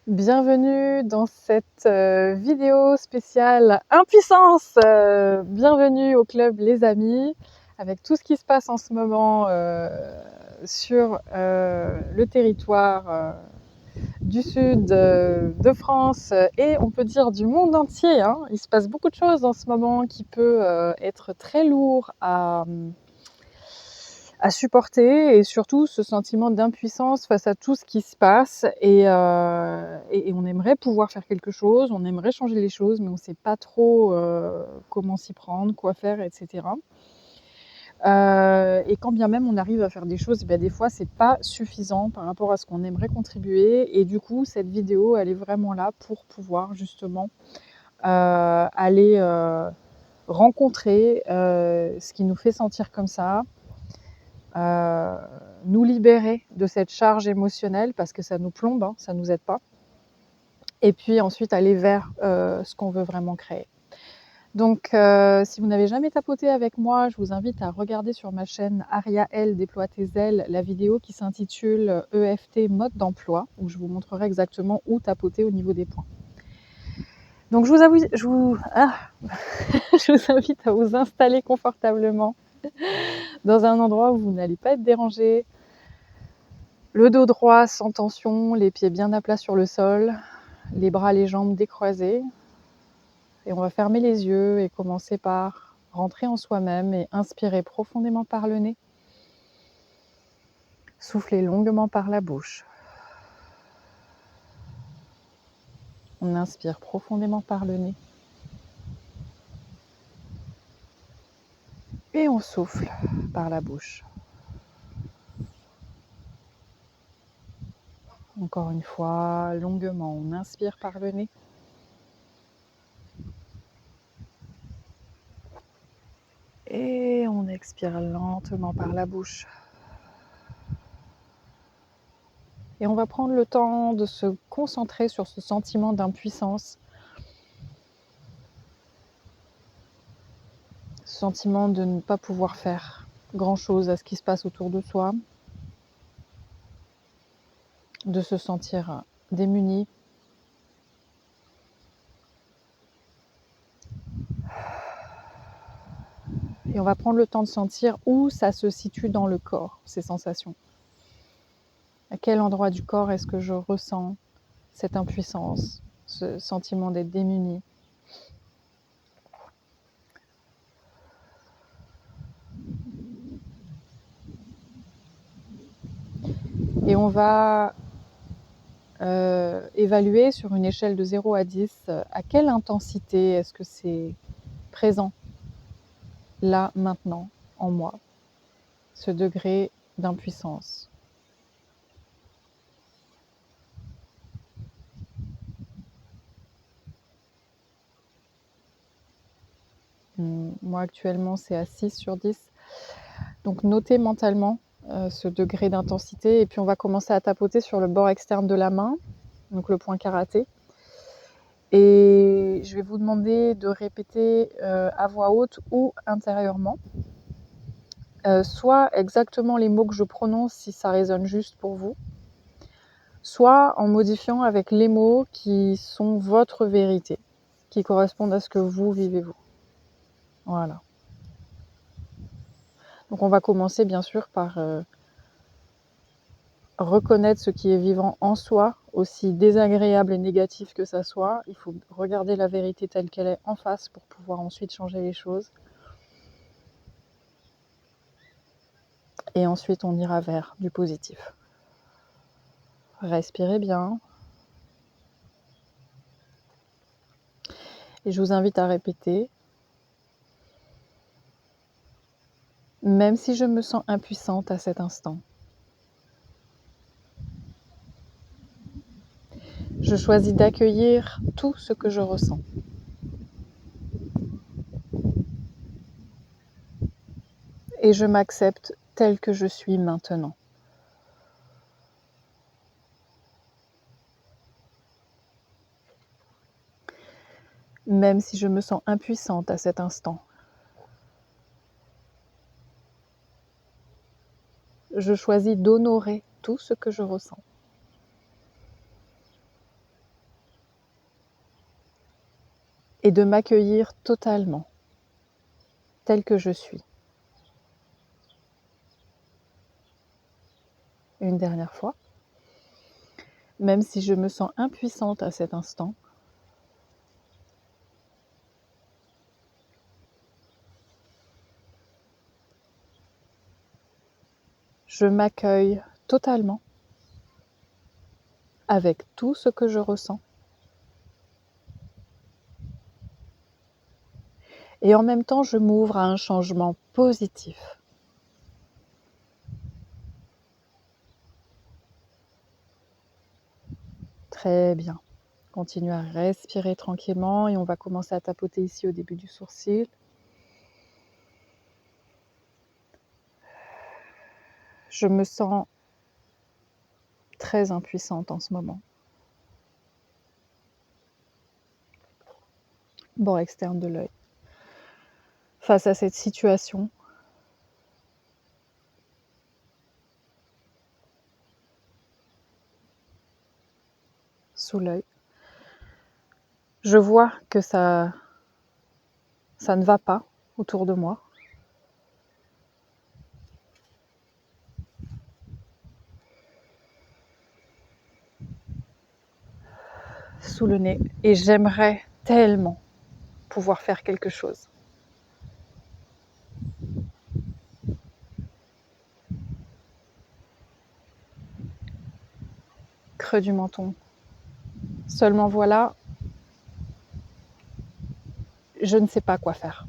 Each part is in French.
Bienvenue dans cette vidéo spéciale impuissance. Bienvenue au club les amis, avec tout ce qui se passe en ce moment sur le territoire du sud de France et on peut dire du monde entier. Il se passe beaucoup de choses en ce moment qui peut être très lourd à supporter, et surtout ce sentiment d'impuissance face à tout ce qui se passe, et on aimerait pouvoir faire quelque chose, on aimerait changer les choses, mais on ne sait pas trop comment s'y prendre, quoi faire, etc. Et quand bien même on arrive à faire des choses, des fois c'est pas suffisant par rapport à ce qu'on aimerait contribuer, et du coup cette vidéo elle est vraiment là pour pouvoir justement aller rencontrer ce qui nous fait sentir comme ça, nous libérer de cette charge émotionnelle parce que ça nous plombe, ça nous aide pas, et puis ensuite aller vers ce qu'on veut vraiment créer. Donc si vous n'avez jamais tapoté avec moi, je vous invite à regarder sur ma chaîne Ariaël déploie tes ailes la vidéo qui s'intitule EFT mode d'emploi, où je vous montrerai exactement où tapoter au niveau des points. Donc je vous invite à vous installer confortablement dans un endroit où vous n'allez pas être dérangé, le dos droit sans tension, les pieds bien à plat sur le sol, les bras, les jambes décroisés. Et on va fermer les yeux et commencer par rentrer en soi-même et inspirer profondément par le nez. Souffler longuement par la bouche. On inspire profondément par le nez. Et on souffle par la bouche. Encore une fois, longuement, on inspire par le nez. Et on expire lentement par la bouche. Et on va prendre le temps de se concentrer sur ce sentiment d'impuissance. Ce sentiment de ne pas pouvoir faire grand-chose à ce qui se passe autour de soi. De se sentir démuni. Et on va prendre le temps de sentir où ça se situe dans le corps, ces sensations. À quel endroit du corps est-ce que je ressens cette impuissance, ce sentiment d'être démuni. Et on va évaluer sur une échelle de 0 à 10 à quelle intensité est-ce que c'est présent, là, maintenant, en moi, ce degré d'impuissance. Moi, actuellement, c'est à 6 sur 10. Donc, notez mentalement ce degré d'intensité. Et puis, on va commencer à tapoter sur le bord externe de la main, donc le point karaté. Et je vais vous demander de répéter à voix haute ou intérieurement, soit exactement les mots que je prononce si ça résonne juste pour vous, soit en modifiant avec les mots qui sont votre vérité, qui correspondent à ce que vous vivez vous. Voilà. Donc on va commencer bien sûr par reconnaître ce qui est vivant en soi, aussi désagréable et négatif que ça soit. Il faut regarder la vérité telle qu'elle est en face pour pouvoir ensuite changer les choses. Et ensuite on ira vers du positif. Respirez bien. Et je vous invite à répéter. Même si je me sens impuissante à cet instant, je choisis d'accueillir tout ce que je ressens. Et je m'accepte tel que je suis maintenant. Même si je me sens impuissante à cet instant, je choisis d'honorer tout ce que je ressens. et de m'accueillir totalement, telle que je suis. Une dernière fois, même si je me sens impuissante à cet instant, je m'accueille totalement avec tout ce que je ressens. Et en même temps, je m'ouvre à un changement positif. Très bien. Continue à respirer tranquillement et on va commencer à tapoter ici au début du sourcil. Je me sens très impuissante en ce moment. Bord externe de l'œil. Face à cette situation, sous l'œil, je vois que ça ne va pas autour de moi. Sous le nez. Et j'aimerais tellement pouvoir faire quelque chose. Creux du menton. Seulement voilà, je ne sais pas quoi faire.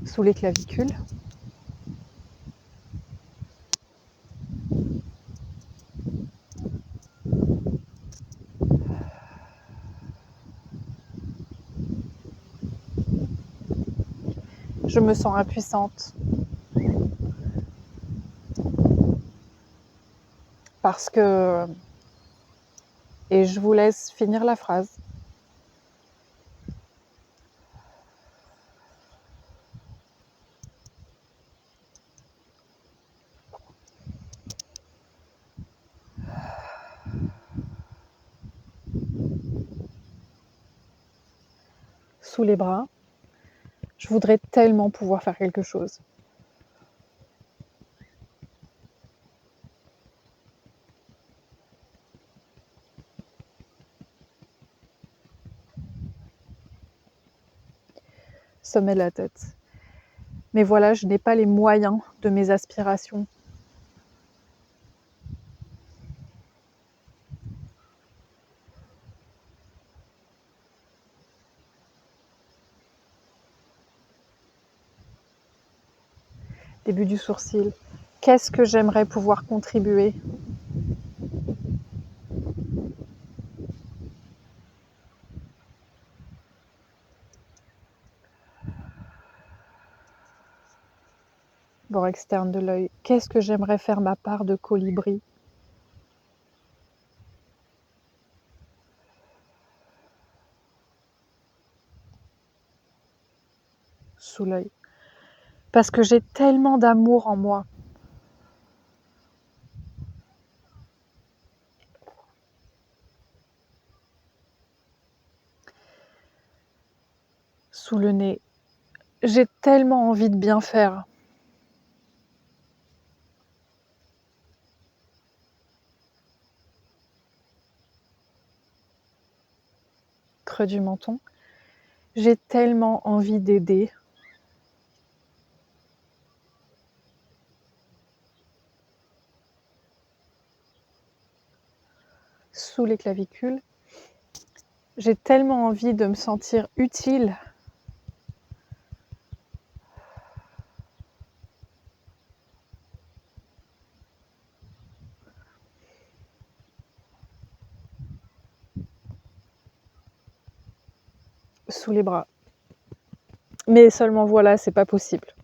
Sous les clavicules. Je me sens impuissante. Parce que, et je vous laisse finir la phrase, sous les bras, je voudrais tellement pouvoir faire quelque chose. Sommet de la tête. Mais voilà, je n'ai pas les moyens de mes aspirations. Début du sourcil. Qu'est-ce que j'aimerais pouvoir contribuer ? Bord externe de l'œil. Qu'est-ce que j'aimerais faire ma part de colibri ? Sous l'œil. Parce que j'ai tellement d'amour en moi. Sous le nez. J'ai tellement envie de bien faire. Creux du menton. J'ai tellement envie d'aider. Sous les clavicules. J'ai tellement envie de me sentir utile. Sous les bras. Mais seulement voilà, c'est pas possible.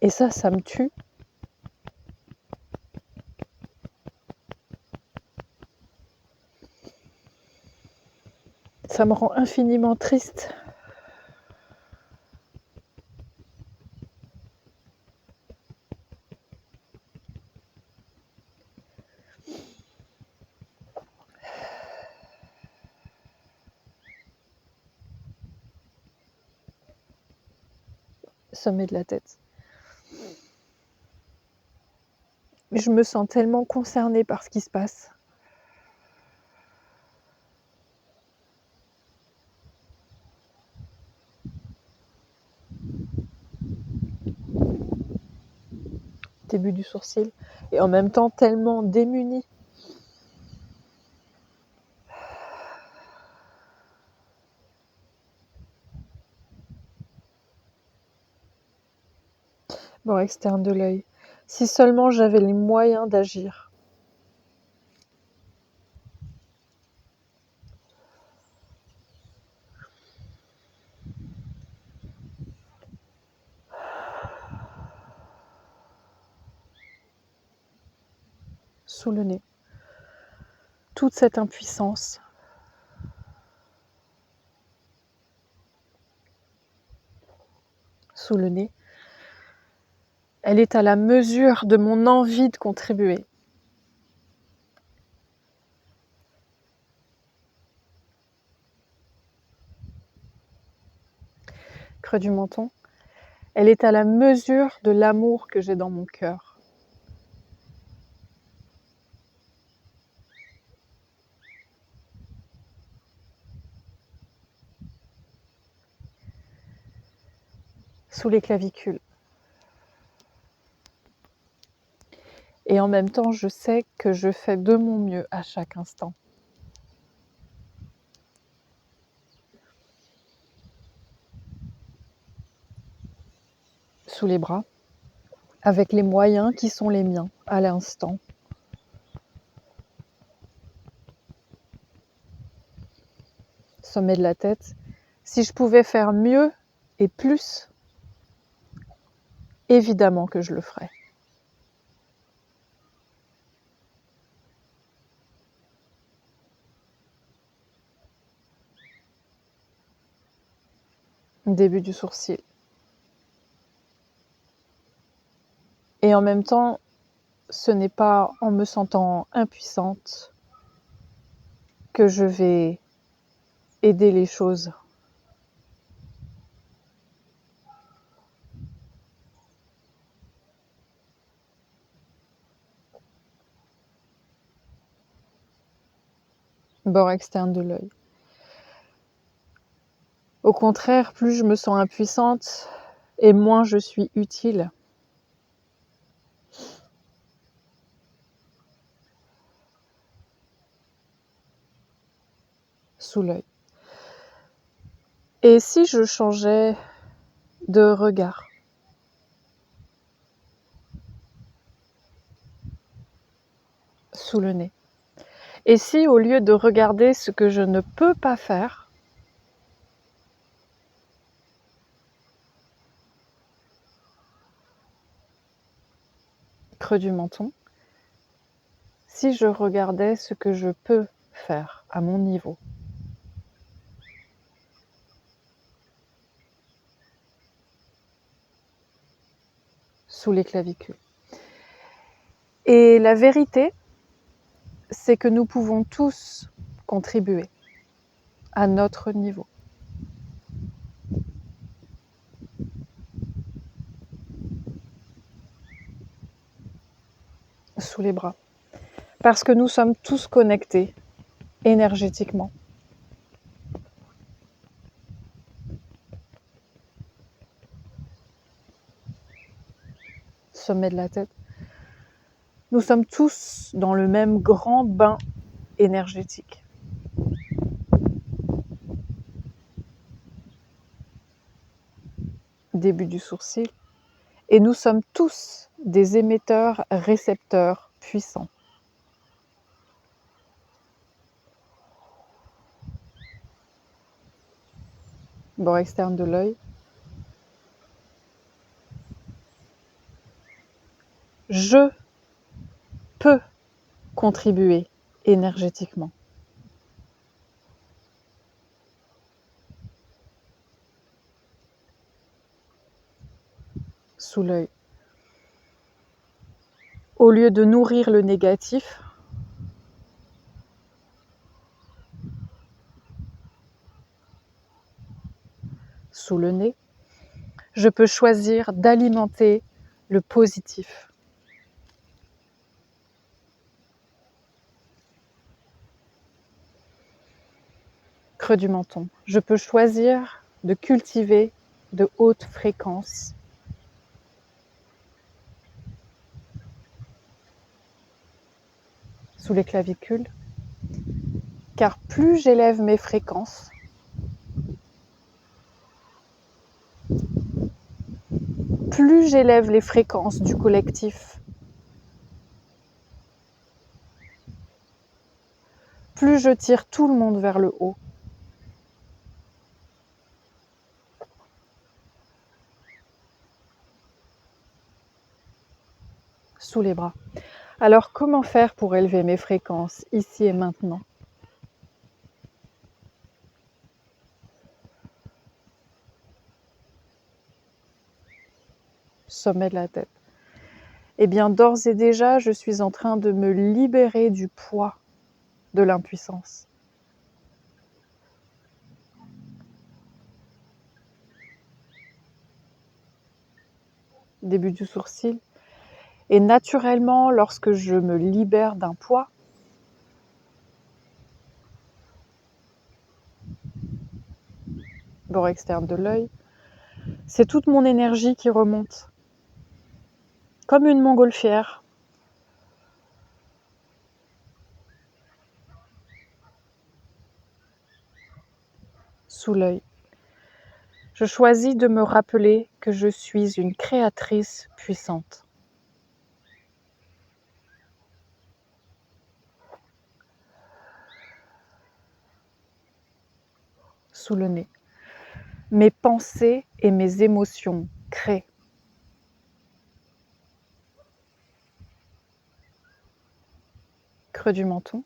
Et ça me tue. Ça me rend infiniment triste. sommet de la tête. Je me sens tellement concernée par ce qui se passe. Début du sourcil. Et en même temps tellement démunie. Bord externe de l'œil. Si seulement j'avais les moyens d'agir. Sous le nez. Toute cette impuissance. Sous le nez. Elle est à la mesure de mon envie de contribuer. Creux du menton. Elle est à la mesure de l'amour que j'ai dans mon cœur. Sous les clavicules. Et en même temps, je sais que je fais de mon mieux à chaque instant. Sous les bras, avec les moyens qui sont les miens à l'instant. Sommet de la tête. Si je pouvais faire mieux et plus, évidemment que je le ferais. Début du sourcil. Et en même temps, ce n'est pas en me sentant impuissante que je vais aider les choses. Bord externe de l'œil. Au contraire, plus je me sens impuissante et moins je suis utile. Sous l'œil. Et si je changeais de regard? Sous le nez. Et si au lieu de regarder ce que je ne peux pas faire, creux du menton, si je regardais ce que je peux faire à mon niveau? Sous les clavicules. Et la vérité, c'est que nous pouvons tous contribuer à notre niveau. Sous les bras. Parce que nous sommes tous connectés énergétiquement. Sommet de la tête. Nous sommes tous dans le même grand bain énergétique. Début du sourcil. Et nous sommes tous des émetteurs-récepteurs puissants. Bord externe de l'œil. Je peux contribuer énergétiquement. Sous l'œil. Au lieu de nourrir le négatif, sous le nez, Je peux choisir d'alimenter le positif. Creux du menton. Je peux choisir de cultiver de hautes fréquences. Sous les clavicules. Car plus j'élève mes fréquences, plus j'élève les fréquences du collectif, plus je tire tout le monde vers le haut. Sous les bras. Alors comment faire pour élever mes fréquences ici et maintenant? Sommet de la tête. Eh bien, d'ores et déjà, je suis en train de me libérer du poids de l'impuissance. Début du sourcil. Et naturellement, lorsque je me libère d'un poids, bord externe de l'œil, c'est toute mon énergie qui remonte, comme une montgolfière. Sous l'œil. Je choisis de me rappeler que je suis une créatrice puissante. Sous le nez. Mes pensées et mes émotions créent. Creux du menton.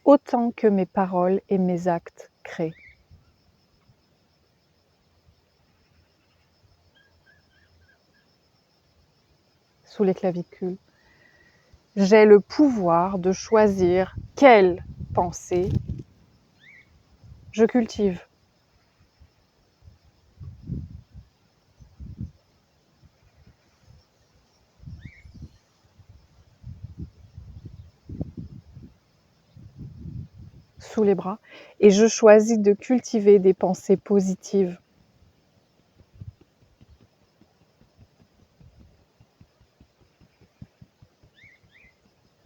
Autant que mes paroles et mes actes créent. Sous les clavicules. J'ai le pouvoir de choisir quelle pensée je cultive. Sous les bras. Et je choisis de cultiver des pensées positives.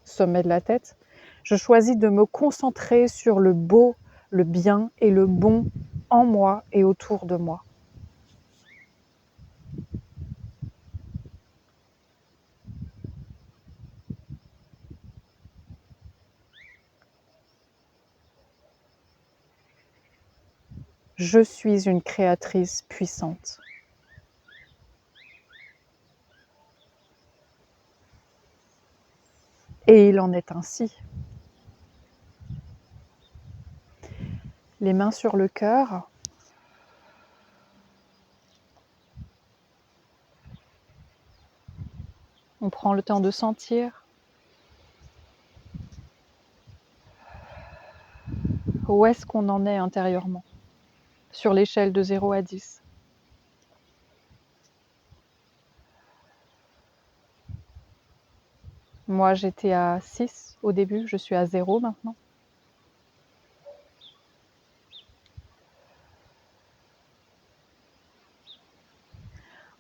Sommet de la tête. Je choisis de me concentrer sur le beau, le bien et le bon en moi et autour de moi. Je suis une créatrice puissante. Et il en est ainsi. Les mains sur le cœur. On prend le temps de sentir. Où est-ce qu'on en est intérieurement? Sur l'échelle de 0 à 10. Moi, j'étais à 6 au début, je suis à 0 maintenant.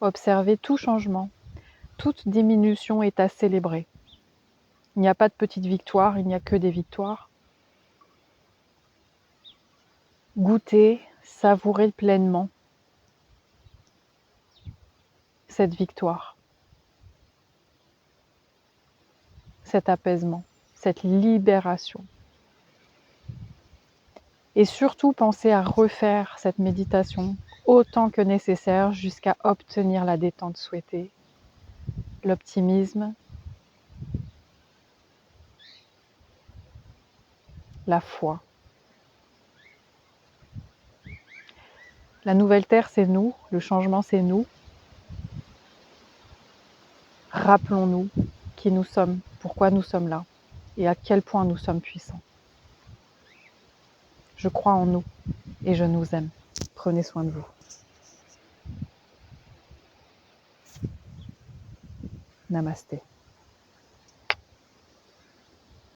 Observez tout changement, toute diminution est à célébrer. Il n'y a pas de petites victoires, il n'y a que des victoires. Goûtez, savourez pleinement cette victoire, cet apaisement, cette libération. Et surtout, pensez à refaire cette méditation autant que nécessaire jusqu'à obtenir la détente souhaitée, l'optimisme, la foi. La nouvelle terre, c'est nous, le changement, c'est nous. Rappelons-nous qui nous sommes, pourquoi nous sommes là et à quel point nous sommes puissants. Je crois en nous et je nous aime. Prenez soin de vous. Namasté.